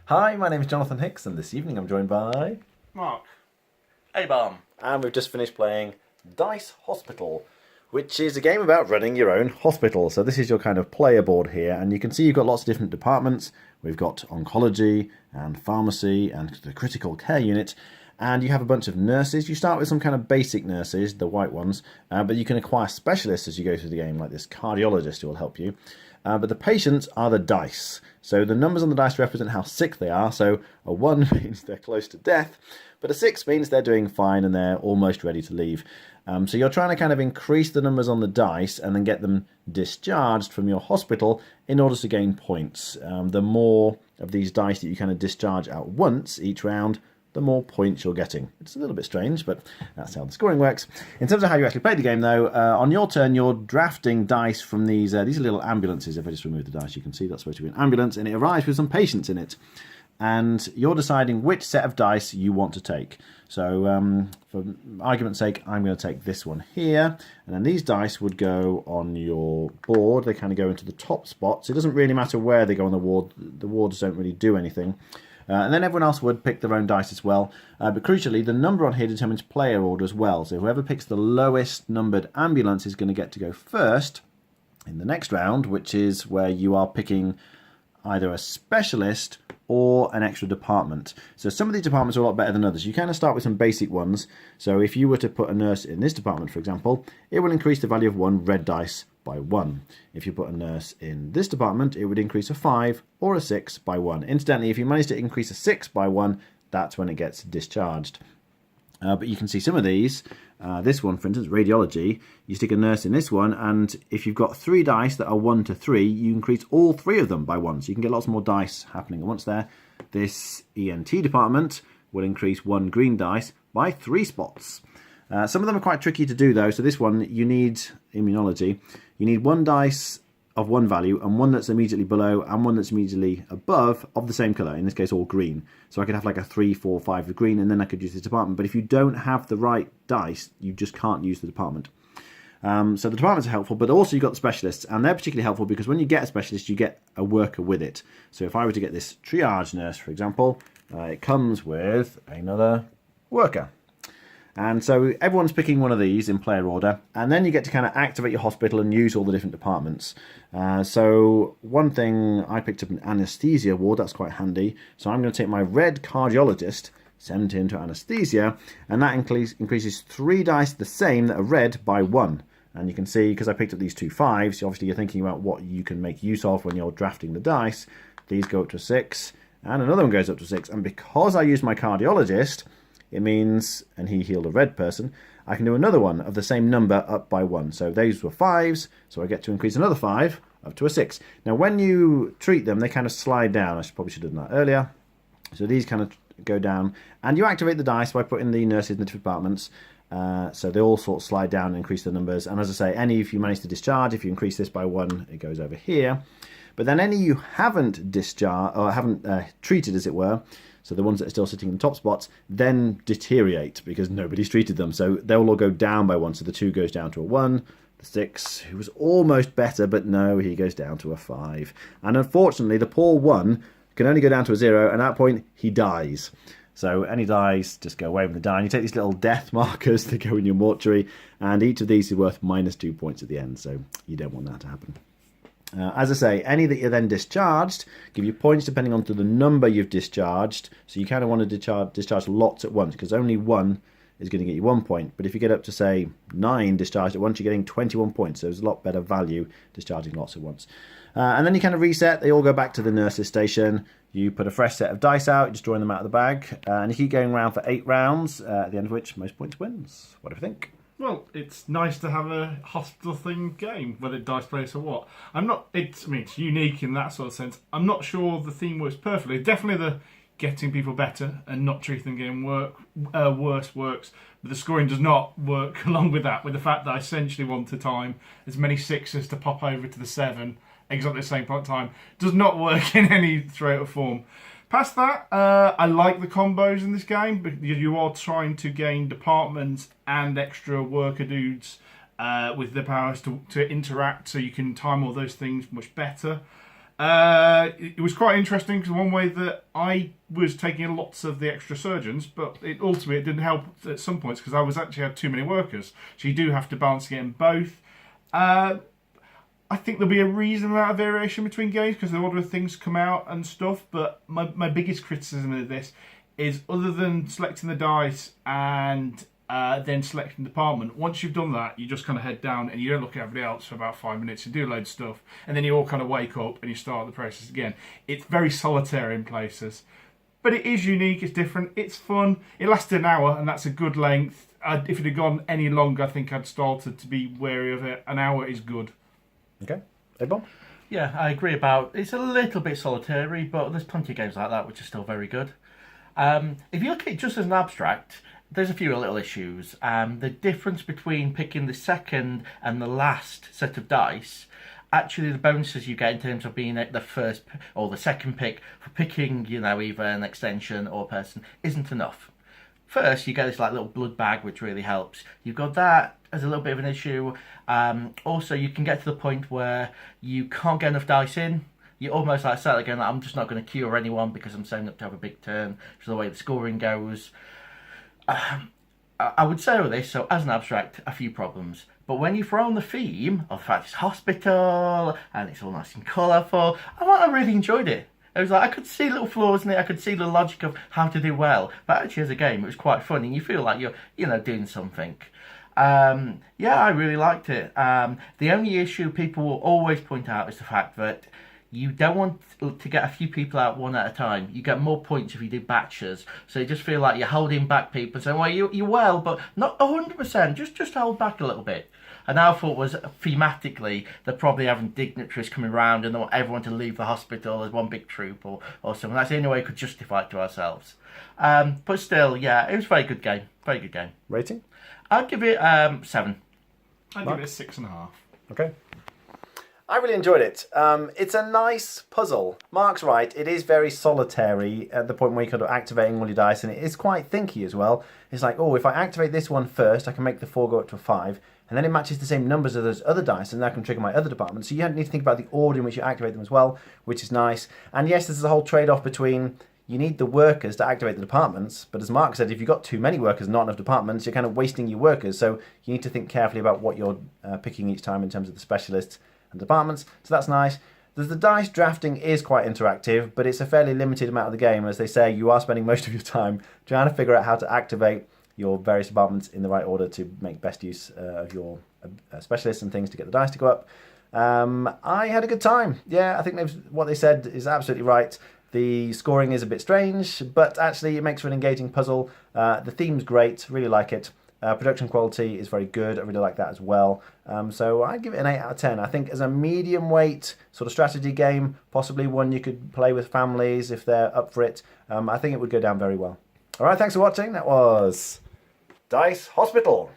Hi, my name is Jonathan Hicks, and this evening I'm joined by... Mark. Hey, Barm. And we've just finished playing Dice Hospital, which is a game about running your own hospital. So this is your kind of player board here, and you can see you've got lots of different departments. We've got oncology and pharmacy and the critical care unit, and you have a bunch of nurses. You start with some kind of basic nurses, the white ones, but you can acquire specialists as you go through the game, like this cardiologist who will help you. But the patients are the dice. So the numbers on the dice represent how sick they are. So a 1 means they're close to death, but a 6 means they're doing fine and they're almost ready to leave. So you're trying to kind of increase the numbers on the dice and then get them discharged from your hospital in order to gain points. The more of these dice that you kind of discharge at once each round, the more points you're getting. It's a little bit strange, but that's how the scoring works. In terms of how you actually play the game, though, on your turn, you're drafting dice from these are little ambulances. If I just remove the dice, you can see that's supposed to be an ambulance, and it arrives with some patients in it. And you're deciding which set of dice you want to take. So, for argument's sake, I'm going to take this one here, and then these dice would go on your board. They kind of go into the top spots. It doesn't really matter where they go on the ward. The wards don't really do anything. And then everyone else would pick their own dice as well. But crucially, the number on here determines player order as well. So whoever picks the lowest numbered ambulance is going to get to go first in the next round, which is where you are picking either a specialist or an extra department. So some of these departments are a lot better than others. You kind of start with some basic ones. So if you were to put a nurse in this department, for example, it will increase the value of one red dice by 1. If you put a nurse in this department, it would increase a 5 or a 6 by 1. Incidentally, if you manage to increase a 6 by 1, that's when it gets discharged. But you can see some of these. This one, for instance, radiology, you stick a nurse in this one, and if you've got 3 dice that are 1 to 3, you increase all 3 of them by 1. So you can get lots more dice happening at once there. This ENT department will increase 1 green dice by 3 spots. Some of them are quite tricky to do, though. So this one, you need immunology. You need 1 dice of 1 value and 1 that's immediately below and 1 that's immediately above of the same colour, in this case all green. So I could have like a 3, 4, 5 of green, and then I could use this department. But if you don't have the right dice, you just can't use the department. So the departments are helpful, but also you've got the specialists, and they're particularly helpful because when you get a specialist, you get a worker with it. So if I were to get this triage nurse, for example, it comes with another worker. And so everyone's picking one of these in player order, and then you get to kind of activate your hospital and use all the different departments. So one thing, I picked up an anaesthesia ward, that's quite handy. So I'm going to take my red cardiologist, send him to anaesthesia, and that increases 3 dice the same that are red by 1. And you can see, because I picked up these 2 5s, obviously you're thinking about what you can make use of when you're drafting the dice. These go up to 6, and another one goes up to 6. And because I used my cardiologist, it means, and he healed a red person, I can do another one of the same number up by 1. So those were 5s, so I get to increase another 5 up to a 6. Now when you treat them, they kind of slide down. Probably should have done that earlier. So these kind of go down, and you activate the dice by putting the nurses in the different departments. So they all sort of slide down and increase the numbers. And as I say, if you manage to discharge, if you increase this by 1, it goes over here. But then any you haven't discharged, or haven't treated, as it were, so the ones that are still sitting in the top spots, then deteriorate because nobody's treated them. So they'll all go down by 1. So the 2 goes down to a 1. The 6, who was almost better, but no, he goes down to a 5. And unfortunately, the poor 1 can only go down to a 0, and at that point, he dies. So any dice just go away when they die. And you take these little death markers that go in your mortuary, and each of these is worth -2 points at the end. So you don't want that to happen. As I say, any that you're then discharged give you points depending on the number you've discharged. So you kind of want to discharge lots at once, because only 1 is going to get you 1 point. But if you get up to, say, 9 discharged at once, you're getting 21 points. So there's a lot better value discharging lots at once. And then you kind of reset. They all go back to the nurse's station. You put a fresh set of dice out, just drawing them out of the bag. And you keep going around for 8 rounds, at the end of which most points wins. What do you think? Well, it's nice to have a hospital-themed game, whether it's dice place or what. It's unique in that sort of sense. I'm not sure the theme works perfectly. Definitely the getting people better and not treating them getting worse works. But the scoring does not work along with that, with the fact that I essentially want to time as many 6s to pop over to the 7 exactly the same time. Does not work in any threat or form. Past that, I like the combos in this game because you are trying to gain departments and extra worker dudes with the powers to interact, so you can time all those things much better. It was quite interesting because one way that I was taking lots of the extra surgeons, but ultimately it didn't help at some points because I was actually had too many workers. So you do have to balance again both. I think there'll be a reasonable amount of variation between games because the order of things come out and stuff. But my biggest criticism of this is, other than selecting the dice and then selecting the department, once you've done that, you just kind of head down and you don't look at everybody else for about 5 minutes. You do a load of stuff and then you all kind of wake up and you start the process again. It's very solitary in places, but it is unique. It's different. It's fun. It lasted an hour and that's a good length. If it had gone any longer, I think I'd started to be wary of it. An hour is good. Okay. Hey, Bob? Yeah, I agree about it's a little bit solitary, but there's plenty of games like that which are still very good. If you look at it just as an abstract, there's a few little issues. The difference between picking the second and the last set of dice, actually the bonuses you get in terms of being at the first or the second pick for picking, either an extension or a person, isn't enough. First, you get this little blood bag, which really helps. You've got that as a little bit of an issue. Also, you can get to the point where you can't get enough dice in. You're almost sat again, I'm just not going to cure anyone because I'm setting up to have a big turn, which is the way the scoring goes. I would say with this, so as an abstract, a few problems. But when you throw on the theme of the fact it's hospital and it's all nice and colourful, I really enjoyed it. It was I could see little flaws in it, I could see the logic of how to do well. But actually as a game, it was quite fun and you feel like you're, doing something. I really liked it. The only issue people will always point out is the fact that you don't want to get a few people out one at a time. You get more points if you do batches. So you just feel like you're holding back people, saying, well, you're well, but not 100%. Just hold back a little bit. And our thought was, thematically, they're probably having dignitaries coming around and they want everyone to leave the hospital as one big troop or something. That's the only way we could justify it to ourselves. But still, yeah, it was a very good game. Very good game. Rating? I'd give it 7. I'd give it a 6.5. Okay. I really enjoyed it. It's a nice puzzle. Mark's right, it is very solitary at the point where you're kind of activating all your dice, and it is quite thinky as well. It's like, if I activate this one first, I can make the 4 go up to a 5, and then it matches the same numbers as those other dice, and that can trigger my other department. So you need to think about the order in which you activate them as well, which is nice. And yes, there's a whole trade-off between you need the workers to activate the departments, but as Mark said, if you've got too many workers, not enough departments, you're kind of wasting your workers. So you need to think carefully about what you're picking each time in terms of the specialists and departments. So that's nice. The dice drafting is quite interactive, but it's a fairly limited amount of the game. As they say, you are spending most of your time trying to figure out how to activate your various departments in the right order to make best use of your specialists and things to get the dice to go up. I had a good time. Yeah, I think what they said is absolutely right. The scoring is a bit strange, but actually it makes for an engaging puzzle. The theme's great, really like it. Production quality is very good. I really like that as well. So I'd give it an 8 out of 10. I think as a medium weight sort of strategy game, possibly one you could play with families if they're up for it, I think it would go down very well. All right, thanks for watching. That was Dice Hospital.